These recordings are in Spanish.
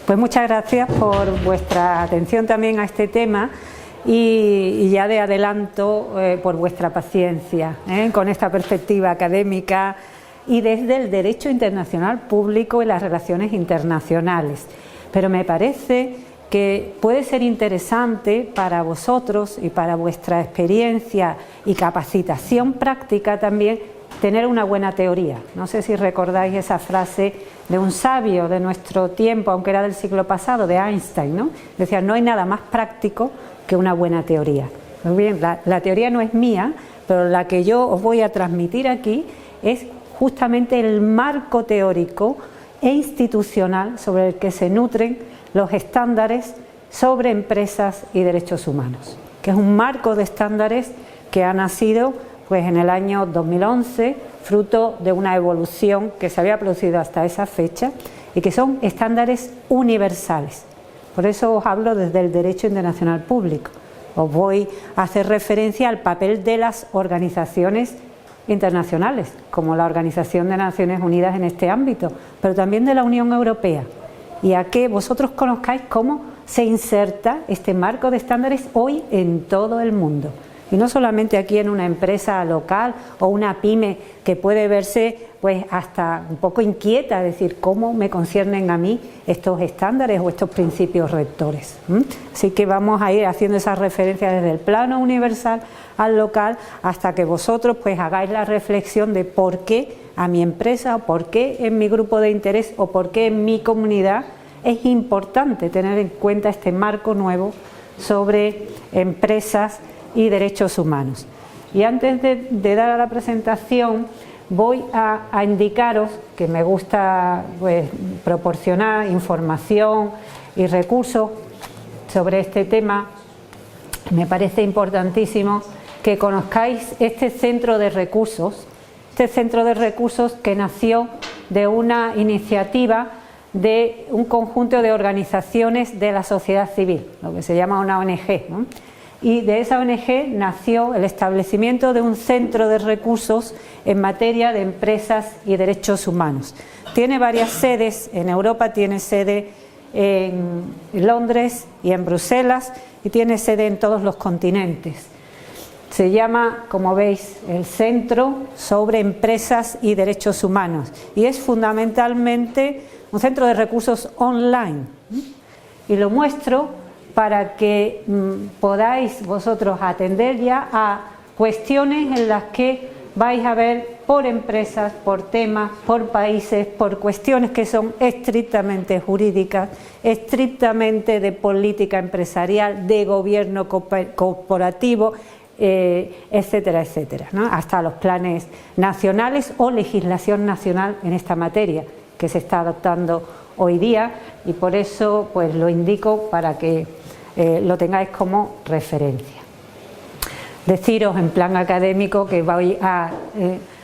Pues muchas gracias por vuestra atención también a este tema y ya de adelanto por vuestra paciencia con esta perspectiva académica y desde el derecho internacional público y las relaciones internacionales. Pero me parece que puede ser interesante para vosotros y para vuestra experiencia y capacitación práctica también tener una buena teoría. No sé si recordáis esa frase de un sabio de nuestro tiempo, aunque era del siglo pasado, de Einstein, ¿no? Decía, no hay nada más práctico que una buena teoría. Pues bien, la teoría no es mía, pero la que yo os voy a transmitir aquí es justamente el marco teórico e institucional sobre el que se nutren los estándares sobre empresas y derechos humanos, que es un marco de estándares que ha nacido pues en el año 2011, fruto de una evolución que se había producido hasta esa fecha y que son estándares universales. Por eso os hablo desde el derecho internacional público. Os voy a hacer referencia al papel de las organizaciones internacionales, como la Organización de Naciones Unidas en este ámbito, pero también de la Unión Europea, y a que vosotros conozcáis cómo se inserta este marco de estándares hoy en todo el mundo. Y no solamente aquí en una empresa local o una pyme que puede verse pues hasta un poco inquieta, es decir, cómo me conciernen a mí estos estándares o estos principios rectores. Así que vamos a ir haciendo esas referencias desde el plano universal al local hasta que vosotros pues hagáis la reflexión de por qué a mi empresa o por qué en mi grupo de interés o por qué en mi comunidad es importante tener en cuenta este marco nuevo sobre empresas y derechos humanos. Y antes de dar a la presentación voy a indicaros que me gusta pues, proporcionar información y recursos sobre este tema. Me parece importantísimo que conozcáis este centro de recursos que nació de una iniciativa de un conjunto de organizaciones de la sociedad civil, lo que se llama una ONG, ¿no? Y de esa ONG nació el establecimiento de un centro de recursos en materia de empresas y derechos humanos. Tiene varias sedes, en Europa tiene sede en Londres y en Bruselas y tiene sede en todos los continentes. Se llama, como veis, el Centro sobre Empresas y Derechos Humanos y es fundamentalmente un centro de recursos online. Y lo muestro para que podáis vosotros atender ya a cuestiones en las que vais a ver por empresas, por temas, por países, por cuestiones que son estrictamente jurídicas, estrictamente de política empresarial, de gobierno corporativo, etcétera, etcétera, ¿no? Hasta los planes nacionales o legislación nacional en esta materia que se está adoptando hoy día y por eso pues lo indico para que lo tengáis como referencia. Deciros en plan académico que voy a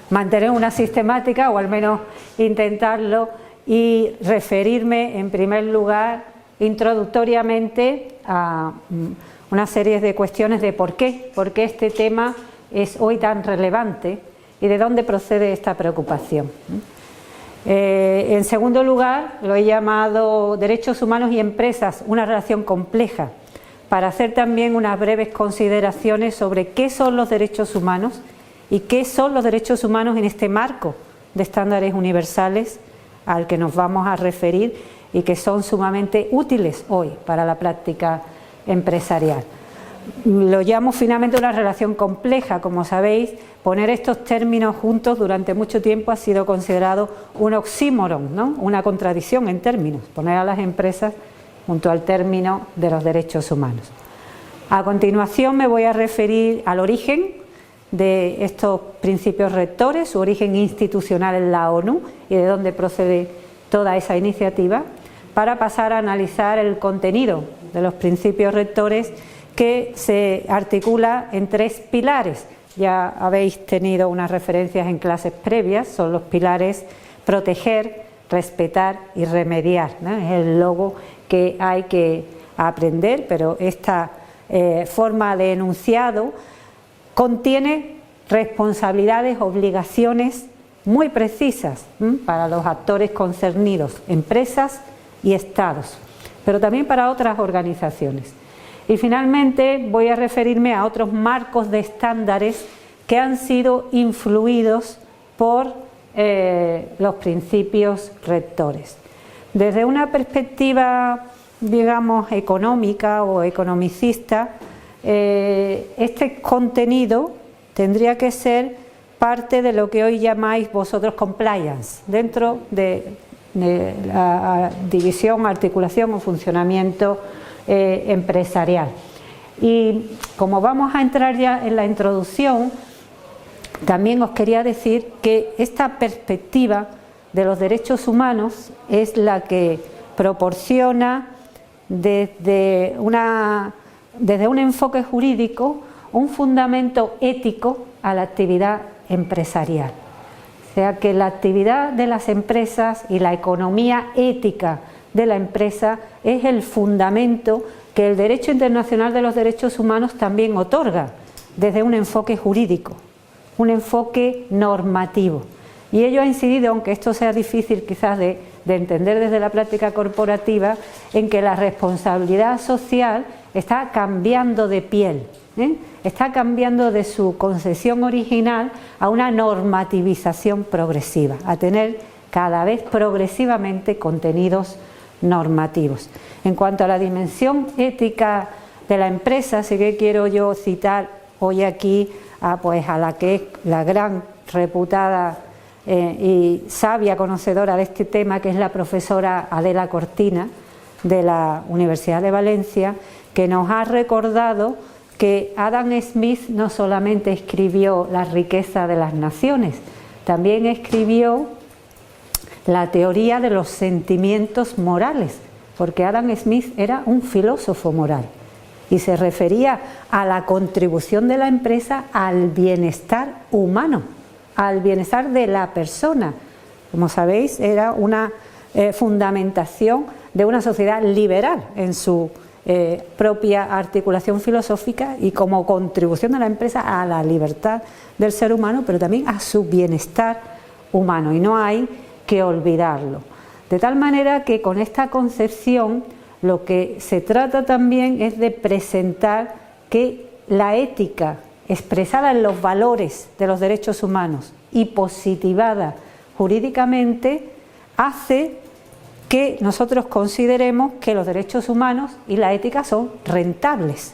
mantener una sistemática o al menos intentarlo y referirme en primer lugar introductoriamente a una serie de cuestiones de por qué este tema es hoy tan relevante y de dónde procede esta preocupación. En segundo lugar, lo he llamado Derechos Humanos y Empresas, una relación compleja, para hacer también unas breves consideraciones sobre qué son los derechos humanos y qué son los derechos humanos en este marco de estándares universales al que nos vamos a referir y que son sumamente útiles hoy para la práctica empresarial. Lo llamo finalmente una relación compleja. Como sabéis, poner estos términos juntos durante mucho tiempo ha sido considerado un oxímoron, ¿no? Una contradicción en términos, poner a las empresas junto al término de los derechos humanos. A continuación me voy a referir al origen de estos principios rectores, su origen institucional en la ONU y de dónde procede toda esa iniciativa, para pasar a analizar el contenido de los principios rectores que se articula en tres pilares. Ya habéis tenido unas referencias en clases previas, son los pilares proteger, respetar y remediar, ¿no? Es el logo que hay que aprender, pero esta forma de enunciado contiene responsabilidades, obligaciones muy precisas para los actores concernidos, empresas y estados. pero también para otras organizaciones. Y finalmente voy a referirme a otros marcos de estándares que han sido influidos por los principios rectores. Desde una perspectiva, digamos, económica o economicista, este contenido tendría que ser parte de lo que hoy llamáis vosotros compliance, dentro de la división, articulación o funcionamiento empresarial. Y como vamos a entrar ya en la introducción, también os quería decir que esta perspectiva de los derechos humanos es la que proporciona desde un enfoque jurídico un fundamento ético a la actividad empresarial. O sea que la actividad de las empresas y la economía ética de la empresa es el fundamento que el Derecho Internacional de los Derechos Humanos también otorga desde un enfoque jurídico, un enfoque normativo. Y ello ha incidido, aunque esto sea difícil quizás de entender desde la práctica corporativa, en que la responsabilidad social está cambiando de piel, está cambiando de su concepción original a una normativización progresiva, a tener cada vez progresivamente contenidos normativos. En cuanto a la dimensión ética de la empresa, sí que quiero yo citar hoy aquí a la que es la gran reputada y sabia conocedora de este tema, que es la profesora Adela Cortina de la Universidad de Valencia, que nos ha recordado que Adam Smith no solamente escribió La riqueza de las naciones, también escribió la teoría de los sentimientos morales, porque Adam Smith era un filósofo moral y se refería a la contribución de la empresa al bienestar humano, al bienestar de la persona. Como sabéis, era una fundamentación de una sociedad liberal en su propia articulación filosófica y como contribución de la empresa a la libertad del ser humano, pero también a su bienestar humano, y no hay que olvidarlo. De tal manera que con esta concepción lo que se trata también es de presentar que la ética expresada en los valores de los derechos humanos y positivada jurídicamente hace que nosotros consideremos que los derechos humanos y la ética son rentables.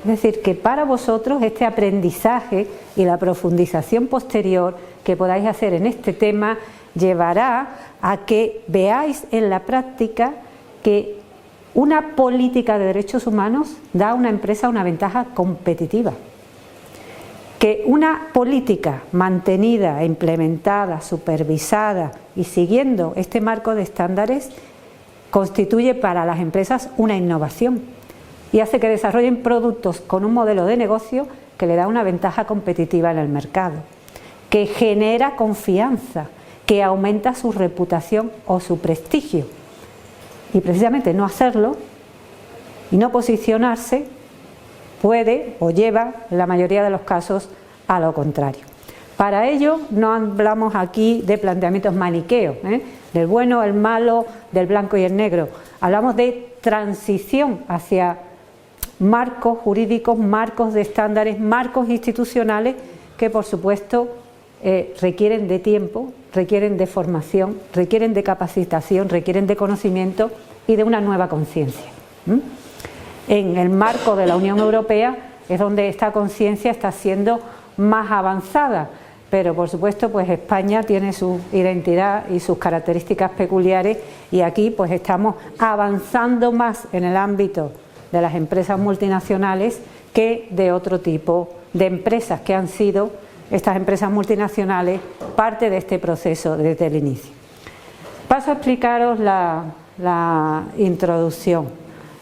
Es decir, que para vosotros este aprendizaje y la profundización posterior que podáis hacer en este tema llevará a que veáis en la práctica que una política de derechos humanos da a una empresa una ventaja competitiva. Que una política mantenida, implementada, supervisada y siguiendo este marco de estándares constituye para las empresas una innovación y hace que desarrollen productos con un modelo de negocio que le da una ventaja competitiva en el mercado, que genera confianza, que aumenta su reputación o su prestigio. Y precisamente no hacerlo y no posicionarse puede o lleva en la mayoría de los casos a lo contrario. Para ello no hablamos aquí de planteamientos maniqueos, del bueno, el malo, del blanco y el negro. Hablamos de transición hacia marcos jurídicos, marcos de estándares, marcos institucionales que por supuesto requieren de tiempo, requieren de formación, requieren de capacitación, requieren de conocimiento y de una nueva conciencia. En el marco de la Unión Europea es donde esta conciencia está siendo más avanzada, pero por supuesto pues España tiene su identidad y sus características peculiares y aquí pues estamos avanzando más en el ámbito de las empresas multinacionales que de otro tipo de empresas que han sido estas empresas multinacionales parte de este proceso desde el inicio. Paso a explicaros la introducción.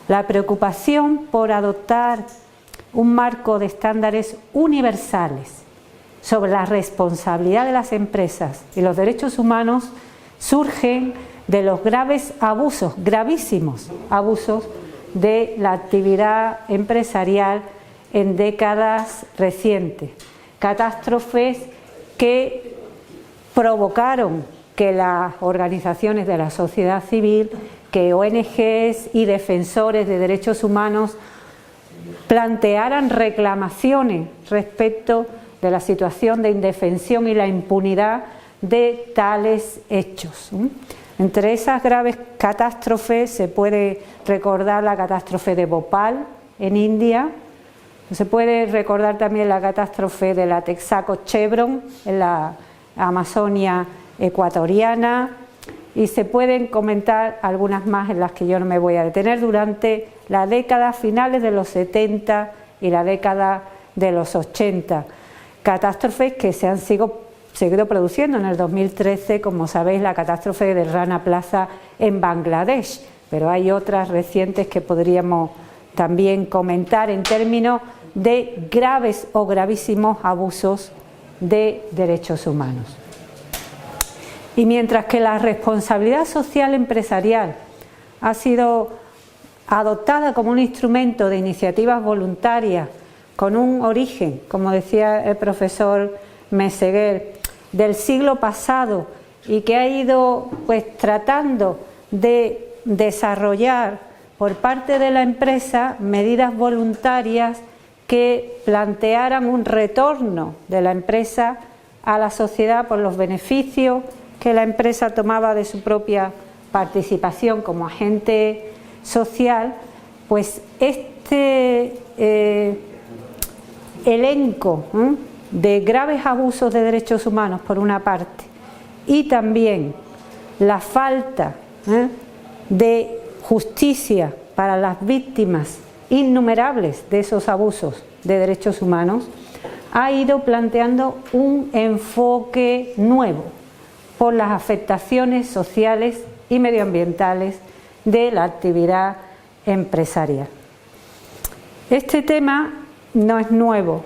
La preocupación por adoptar un marco de estándares universales sobre la responsabilidad de las empresas y los derechos humanos surgen de los graves abusos, gravísimos abusos de la actividad empresarial en décadas recientes. Catástrofes que provocaron que las organizaciones de la sociedad civil que ONGs y defensores de derechos humanos plantearan reclamaciones respecto de la situación de indefensión y la impunidad de tales hechos. Entre esas graves catástrofes se puede recordar la catástrofe de Bhopal en India, se puede recordar también la catástrofe de la Texaco Chevron en la Amazonia ecuatoriana, y se pueden comentar algunas más en las que yo no me voy a detener durante la década finales de los 70 y la década de los 80. Catástrofes que se han seguido produciendo. En el 2013, como sabéis, la catástrofe del Rana Plaza en Bangladesh, pero hay otras recientes que podríamos también comentar en términos de graves o gravísimos abusos de derechos humanos. Y mientras que la responsabilidad social empresarial ha sido adoptada como un instrumento de iniciativas voluntarias con un origen, como decía el profesor Meseguer, del siglo pasado, y que ha ido tratando de desarrollar por parte de la empresa medidas voluntarias que plantearan un retorno de la empresa a la sociedad por los beneficios que la empresa tomaba de su propia participación como agente social, pues este elenco de graves abusos de derechos humanos por una parte, y también la falta de justicia para las víctimas innumerables de esos abusos de derechos humanos, ha ido planteando un enfoque nuevo por las afectaciones sociales y medioambientales de la actividad empresarial. Este tema no es nuevo,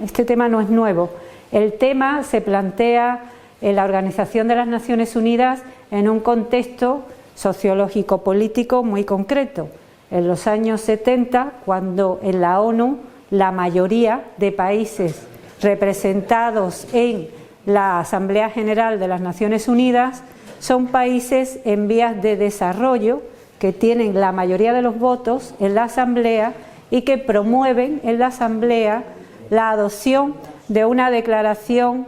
este tema no es nuevo. El tema se plantea en la Organización de las Naciones Unidas en un contexto sociológico-político muy concreto. En los años 70, cuando en la ONU la mayoría de países representados en la Asamblea General de las Naciones Unidas son países en vías de desarrollo que tienen la mayoría de los votos en la Asamblea y que promueven en la Asamblea la adopción de una declaración.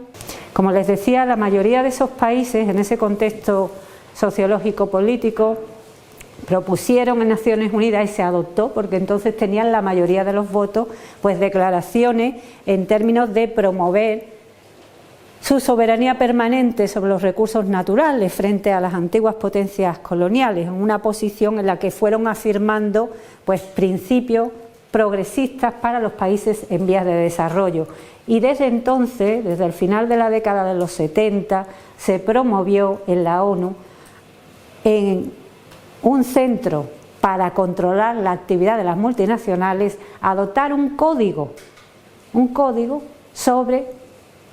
Como les decía, la mayoría de esos países en ese contexto sociológico-político propusieron en Naciones Unidas y se adoptó, porque entonces tenían la mayoría de los votos, pues declaraciones en términos de promover su soberanía permanente sobre los recursos naturales frente a las antiguas potencias coloniales, en una posición en la que fueron afirmando pues principios progresistas para los países en vías de desarrollo. Y desde entonces, desde el final de la década de los 70, se promovió en la ONU en un centro para controlar la actividad de las multinacionales, adoptar un código sobre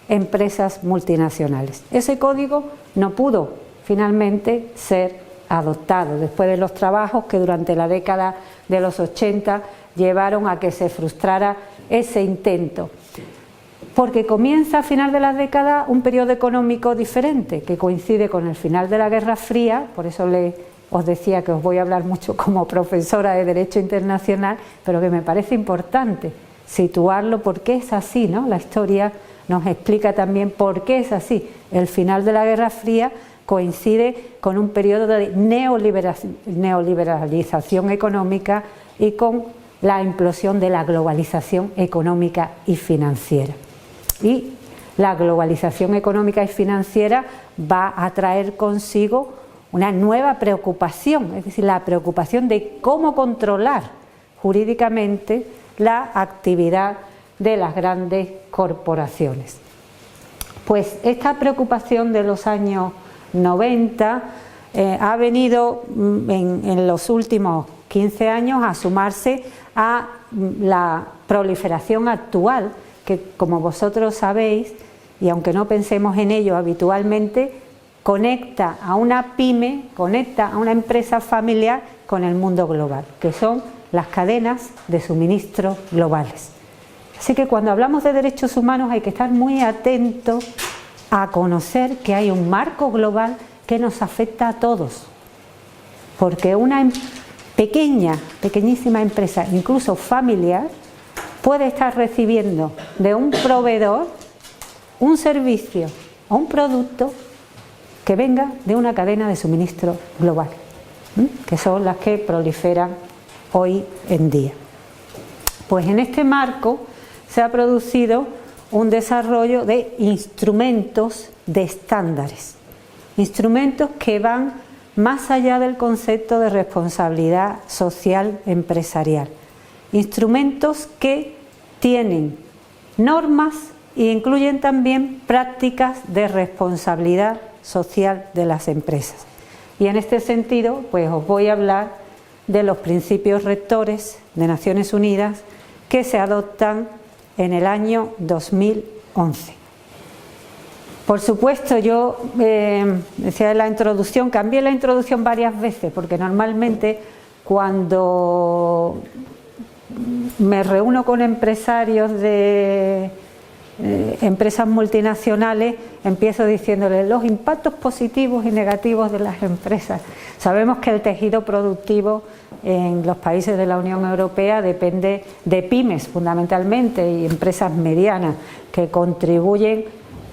empresas multinacionales. Ese código no pudo finalmente ser adoptado después de los trabajos que durante la década de los 80 llevaron a que se frustrara ese intento, porque comienza a final de la década un periodo económico diferente que coincide con el final de la Guerra Fría. Por eso os decía que os voy a hablar mucho como profesora de Derecho Internacional, pero que me parece importante situarlo porque es así, ¿no? La historia nos explica también por qué es así. El final de la Guerra Fría coincide con un periodo de neoliberalización económica y con la implosión de la globalización económica y financiera. Y la globalización económica y financiera va a traer consigo una nueva preocupación, es decir, la preocupación de cómo controlar jurídicamente la actividad de las grandes corporaciones. Pues esta preocupación de los años 90 ha venido en los últimos 15 años a sumarse a la proliferación actual que, como vosotros sabéis, y aunque no pensemos en ello habitualmente, conecta a una pyme, conecta a una empresa familiar con el mundo global, que son las cadenas de suministro globales. Así que cuando hablamos de derechos humanos hay que estar muy atentos a conocer que hay un marco global que nos afecta a todos. porque una pequeñísima empresa, incluso familiar, puede estar recibiendo de un proveedor un servicio o un producto que venga de una cadena de suministro global, que son las que proliferan hoy en día. Pues en este marco se ha producido un desarrollo de instrumentos de estándares, instrumentos que van más allá del concepto de responsabilidad social empresarial, instrumentos que tienen normas e incluyen también prácticas de responsabilidad social de las empresas. Y en este sentido, pues os voy a hablar de los principios rectores de Naciones Unidas que se adoptan en el año 2011. Por supuesto, yo decía en la introducción, cambié la introducción varias veces, porque normalmente cuando me reúno con empresarios de empresas multinacionales, empiezo diciéndoles los impactos positivos y negativos de las empresas. Sabemos que el tejido productivo en los países de la Unión Europea depende de pymes fundamentalmente y empresas medianas que contribuyen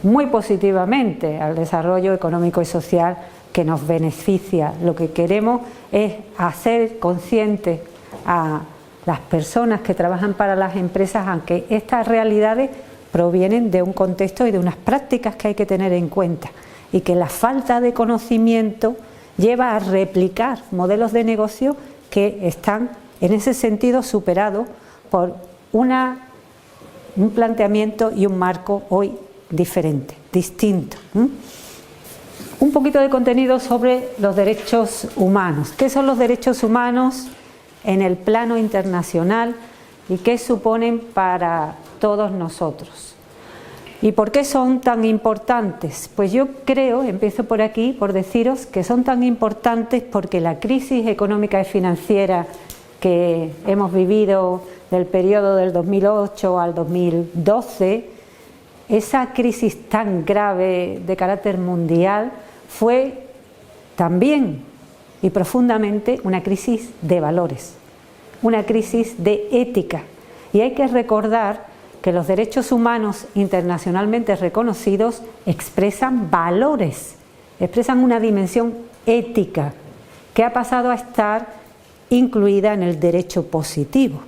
muy positivamente al desarrollo económico y social que nos beneficia. Lo que queremos es hacer conscientes a las personas que trabajan para las empresas, aunque estas realidades provienen de un contexto y de unas prácticas que hay que tener en cuenta, y que la falta de conocimiento lleva a replicar modelos de negocio que están en ese sentido superados por un planteamiento y un marco hoy diferente, distinto. Un poquito de contenido sobre los derechos humanos. ¿Qué son los derechos humanos en el plano internacional y qué suponen para todos nosotros? ¿Y por qué son tan importantes? Pues yo creo, empiezo por aquí, por deciros que son tan importantes porque la crisis económica y financiera que hemos vivido del periodo del 2008 al 2012, esa crisis tan grave de carácter mundial, fue también y profundamente una crisis de valores, una crisis de ética. Y hay que recordar que los derechos humanos internacionalmente reconocidos expresan valores, expresan una dimensión ética que ha pasado a estar incluida en el derecho positivo.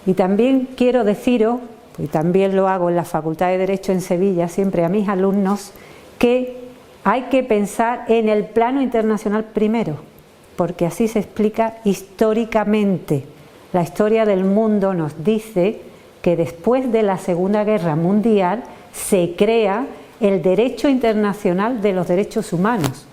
Y también quiero deciros, y también lo hago en la Facultad de Derecho en Sevilla, siempre a mis alumnos, que hay que pensar en el plano internacional primero, porque así se explica históricamente. La historia del mundo nos dice que después de la Segunda Guerra Mundial se crea el derecho internacional de los derechos humanos,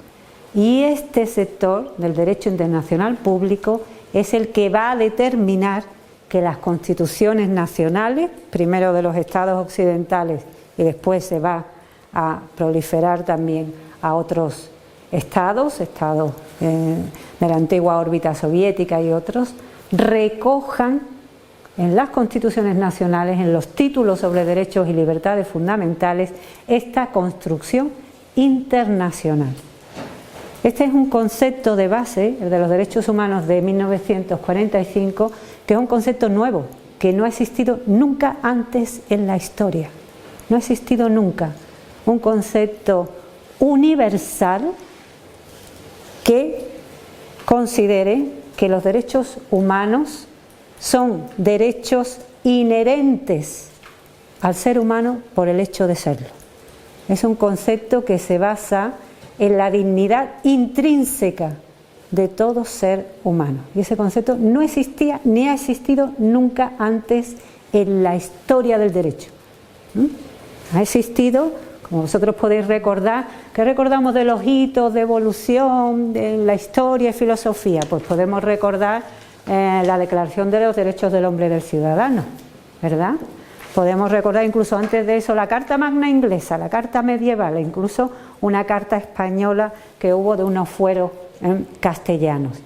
y este sector del derecho internacional público es el que va a determinar que las constituciones nacionales, primero de los estados occidentales y después se va a proliferar también a otros estados de la antigua órbita soviética y otros, recojan en las constituciones nacionales, en los títulos sobre derechos y libertades fundamentales, esta construcción internacional. Este es un concepto de base, el de los derechos humanos de 1945, que es un concepto nuevo, que no ha existido nunca antes en la historia. No ha existido nunca un concepto universal que considere que los derechos humanos son derechos inherentes al ser humano por el hecho de serlo. Es un concepto que se basa en la dignidad intrínseca de todo ser humano. Y ese concepto no existía ni ha existido nunca antes en la historia del derecho. Ha existido, como vosotros podéis recordar, ¿qué recordamos de los hitos de evolución de la historia y filosofía? Pues podemos recordar la Declaración de los Derechos del Hombre y del Ciudadano, ¿verdad? Podemos recordar incluso antes de eso la Carta Magna inglesa, la Carta medieval e incluso una carta española que hubo de unos fueros castellanos.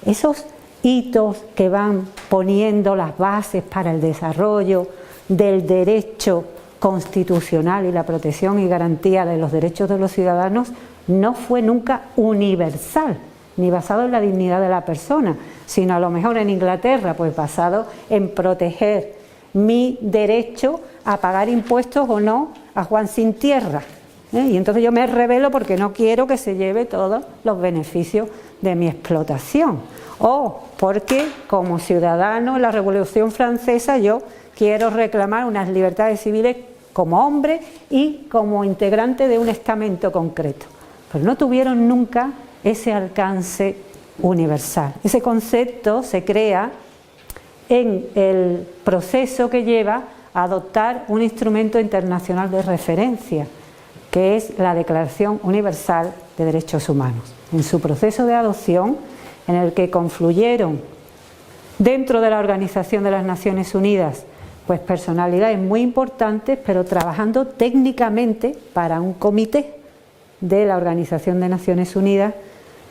Esos hitos que van poniendo las bases para el desarrollo del derecho constitucional y la protección y garantía de los derechos de los ciudadanos no fue nunca universal, ni basado en la dignidad de la persona, sino a lo mejor en Inglaterra, pues basado en proteger mi derecho a pagar impuestos o no a Juan sin tierra. Y entonces yo me rebelo porque no quiero que se lleve todos los beneficios de mi explotación. O porque como ciudadano en la Revolución Francesa yo quiero reclamar unas libertades civiles como hombre y como integrante de un estamento concreto. Pero no tuvieron nunca ese alcance universal. Ese concepto se crea en el proceso que lleva a adoptar un instrumento internacional de referencia, que es la Declaración Universal de Derechos Humanos. En su proceso de adopción, en el que confluyeron dentro de la Organización de las Naciones Unidas pues personalidades muy importantes, pero trabajando técnicamente para un comité de la Organización de Naciones Unidas,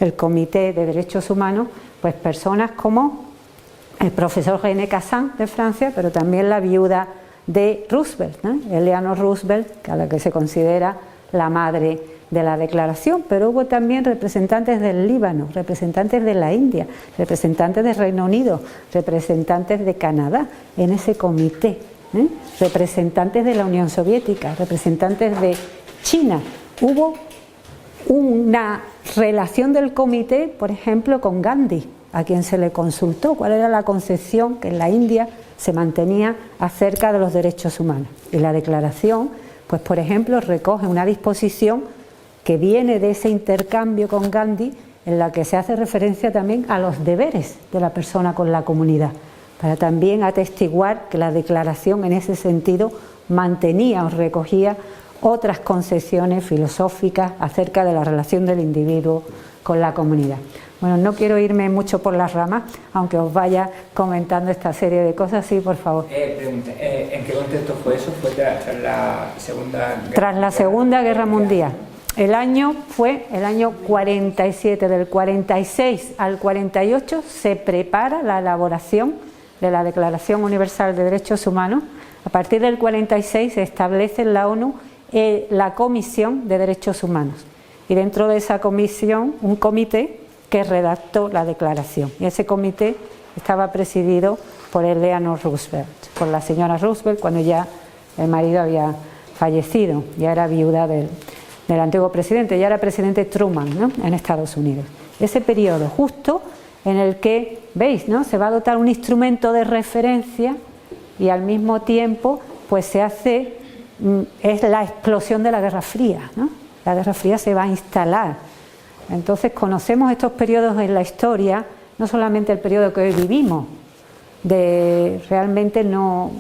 el Comité de Derechos Humanos, pues personas como el profesor René Cassin de Francia, pero también la viuda de Roosevelt, ¿no? Eleanor Roosevelt, a la que se considera la madre de la declaración, pero hubo también representantes del Líbano, representantes de la India, representantes del Reino Unido, representantes de Canadá en ese comité, representantes de la Unión Soviética, representantes de China. Hubo una relación del comité, por ejemplo, con Gandhi, a quien se le consultó cuál era la concepción que en la India se mantenía acerca de los derechos humanos. Y la declaración, pues por ejemplo, recoge una disposición que viene de ese intercambio con Gandhi, en la que se hace referencia también a los deberes de la persona con la comunidad, para también atestiguar que la declaración en ese sentido mantenía o recogía otras concepciones filosóficas acerca de la relación del individuo con la comunidad. Bueno, no quiero irme mucho por las ramas, aunque os vaya comentando esta serie de cosas. Sí, por favor. Pregunta, ¿en qué contexto fue eso? ¿Fue tras la Segunda Guerra? Tras la Segunda Guerra Mundial. El año fue el año 47, del 46 al 48 se prepara la elaboración de la Declaración Universal de Derechos Humanos. A partir del 46 se establece en la ONU la Comisión de Derechos Humanos, y dentro de esa comisión un comité que redactó la declaración, y ese comité estaba presidido por Eleanor Roosevelt, por la señora Roosevelt, cuando ya el marido había fallecido, ya era viuda del antiguo presidente, ya era presidente Truman, ¿no?, en Estados Unidos. Ese periodo justo en el que, veis, ¿no?, se va a dotar un instrumento de referencia y al mismo tiempo pues se hace, es la explosión de la Guerra Fría, ¿no? La Guerra Fría se va a instalar. Entonces conocemos estos periodos en la historia, no solamente el periodo que hoy vivimos, realmente no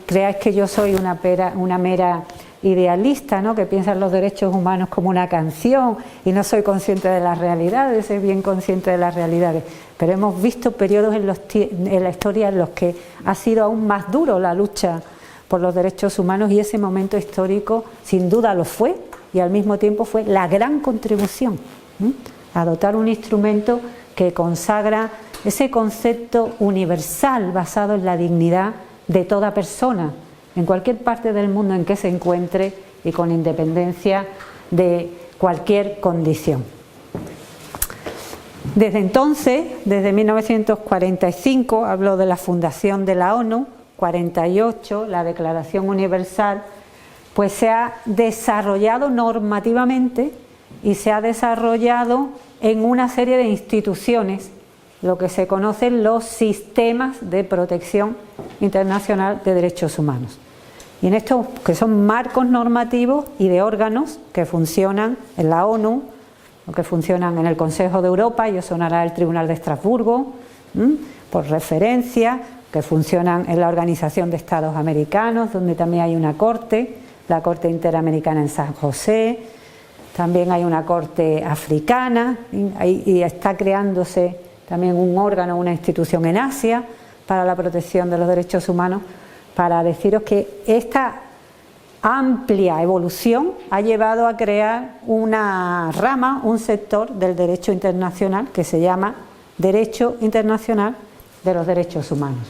creáis que yo soy una mera idealista, ¿no?, que piensa en los derechos humanos como una canción y no soy consciente de las realidades, soy bien consciente de las realidades, pero hemos visto periodos en la historia en los que ha sido aún más duro la lucha por los derechos humanos, y ese momento histórico sin duda lo fue, y al mismo tiempo fue la gran contribución a dotar un instrumento que consagra ese concepto universal basado en la dignidad de toda persona, en cualquier parte del mundo en que se encuentre y con independencia de cualquier condición. Desde entonces, desde 1945, hablo de la fundación de la ONU, 48, la Declaración Universal, pues se ha desarrollado normativamente y se ha desarrollado en una serie de instituciones, lo que se conocen los sistemas de protección internacional de derechos humanos. Y en estos, que son marcos normativos y de órganos que funcionan en la ONU, o que funcionan en el Consejo de Europa, y os sonará el Tribunal de Estrasburgo, por referencia, que funcionan en la Organización de Estados Americanos, donde también hay una corte, la Corte Interamericana en San José, también hay una corte africana, y está creándose también un órgano, una institución en Asia para la protección de los derechos humanos, para deciros que esta amplia evolución ha llevado a crear una rama, un sector del derecho internacional que se llama Derecho Internacional de los Derechos Humanos.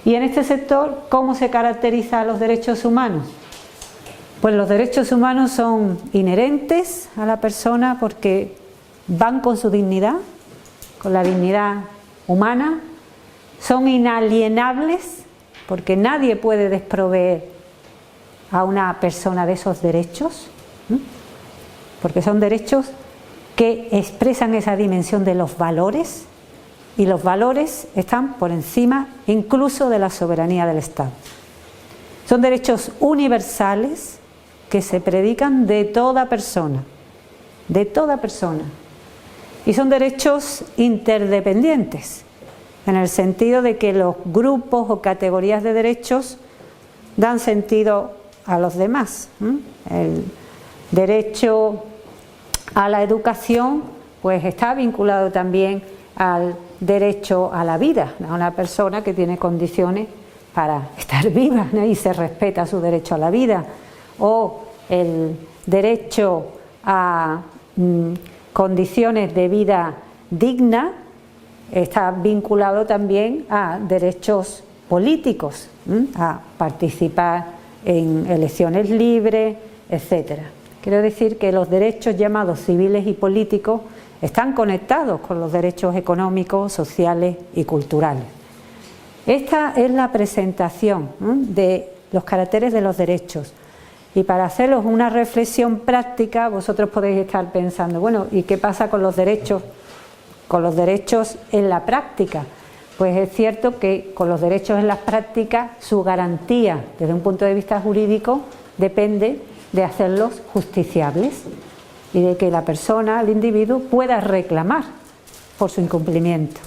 Y en este sector, ¿cómo se caracteriza a los derechos humanos? Pues los derechos humanos son inherentes a la persona porque van con su dignidad, con la dignidad humana, son inalienables, porque nadie puede desproveer a una persona de esos derechos, porque son derechos que expresan esa dimensión de los valores, y los valores están por encima incluso de la soberanía del Estado. Son derechos universales que se predican de toda persona, y son derechos interdependientes, en el sentido de que los grupos o categorías de derechos dan sentido a los demás. El derecho a la educación pues está vinculado también al derecho a la vida, a una persona que tiene condiciones para estar viva, ¿no? Y se respeta su derecho a la vida, o el derecho a condiciones de vida digna está vinculado también a derechos políticos, a participar en elecciones libres, etcétera. Quiero decir que los derechos llamados civiles y políticos están conectados con los derechos económicos, sociales y culturales. Esta es la presentación de los caracteres de los derechos. Y para haceros una reflexión práctica, vosotros podéis estar pensando, bueno, ¿y qué pasa con los derechos? Con los derechos en la práctica. Pues es cierto que con los derechos en las prácticas, su garantía desde un punto de vista jurídico depende de hacerlos justiciables y de que la persona, el individuo, pueda reclamar por su incumplimiento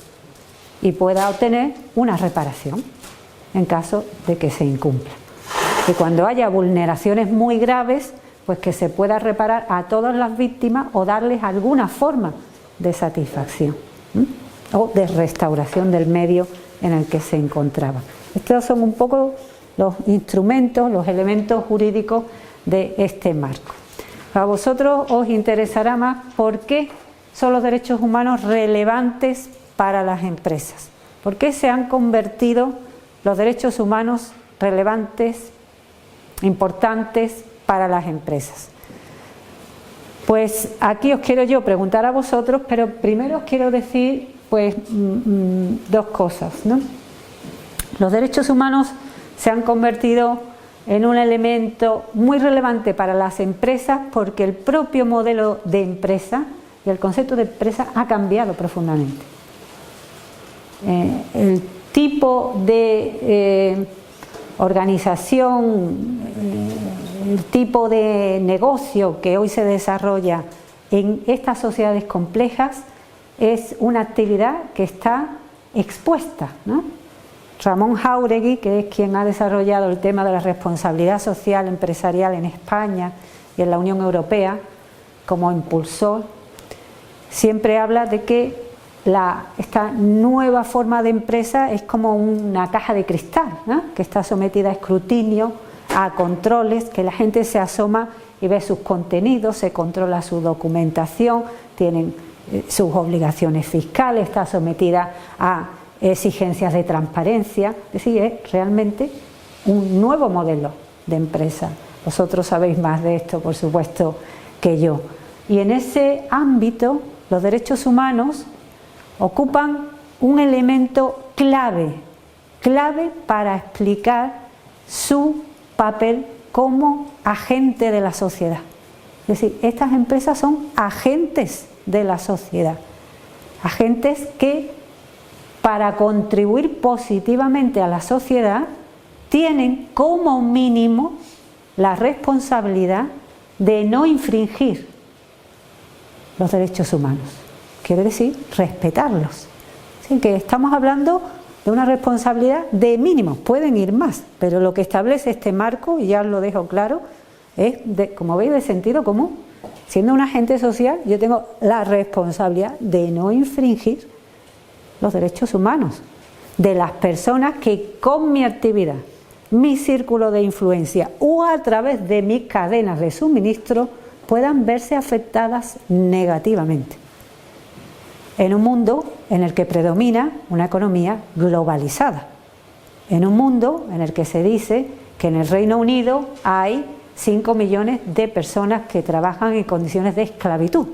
y pueda obtener una reparación en caso de que se incumpla. Y cuando haya vulneraciones muy graves, pues que se pueda reparar a todas las víctimas o darles alguna forma de satisfacción o de restauración del medio en el que se encontraban. Estos son un poco los instrumentos, los elementos jurídicos de este marco. A vosotros os interesará más por qué son los derechos humanos relevantes para las empresas. ¿Por qué se han convertido los derechos humanos relevantes, importantes para las empresas? Pues aquí os quiero yo preguntar a vosotros, pero primero os quiero decir pues dos cosas, ¿no? Los derechos humanos se han convertido en un elemento muy relevante para las empresas porque el propio modelo de empresa y el concepto de empresa ha cambiado profundamente. El tipo de organización, el tipo de negocio que hoy se desarrolla en estas sociedades complejas es una actividad que está expuesta, ¿no? Ramón Jáuregui, que es quien ha desarrollado el tema de la responsabilidad social empresarial en España y en la Unión Europea como impulsor, siempre habla de que esta nueva forma de empresa es como una caja de cristal, ¿no? Que está sometida a escrutinio, a controles, que la gente se asoma y ve sus contenidos, se controla su documentación, tienen sus obligaciones fiscales, está sometida a exigencias de transparencia. Es decir, es realmente un nuevo modelo de empresa. Vosotros sabéis más de esto, por supuesto, que yo. Y en ese ámbito, los derechos humanos ocupan un elemento clave para explicar su papel como agente de la sociedad. Es decir, estas empresas son agentes de la sociedad, agentes que para contribuir positivamente a la sociedad tienen como mínimo la responsabilidad de no infringir los derechos humanos. Quiere decir respetarlos. Así que estamos hablando de una responsabilidad de mínimo, pueden ir más, pero lo que establece este marco, y ya os lo dejo claro, es, como veis, de sentido común. Siendo un agente social, yo tengo la responsabilidad de no infringir los derechos humanos de las personas que con mi actividad, mi círculo de influencia o a través de mis cadenas de suministro puedan verse afectadas negativamente. En un mundo en el que predomina una economía globalizada, en un mundo en el que se dice que en el Reino Unido hay 5 millones de personas que trabajan en condiciones de esclavitud,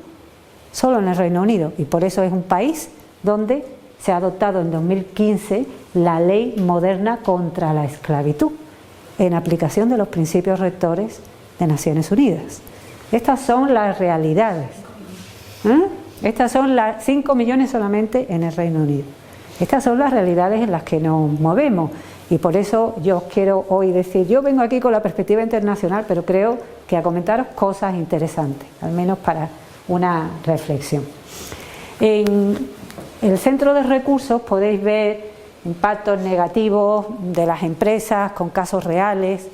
solo en el Reino Unido, y por eso es un país donde se ha adoptado en 2015 la ley moderna contra la esclavitud, en aplicación de los principios rectores de Naciones Unidas. Estas son las realidades. Estas son las 5 millones solamente en el Reino Unido. Estas son las realidades en las que nos movemos, y por eso yo quiero hoy decir, yo vengo aquí con la perspectiva internacional, pero creo que a comentaros cosas interesantes, al menos para una reflexión. En el centro de recursos podéis ver impactos negativos de las empresas con casos reales,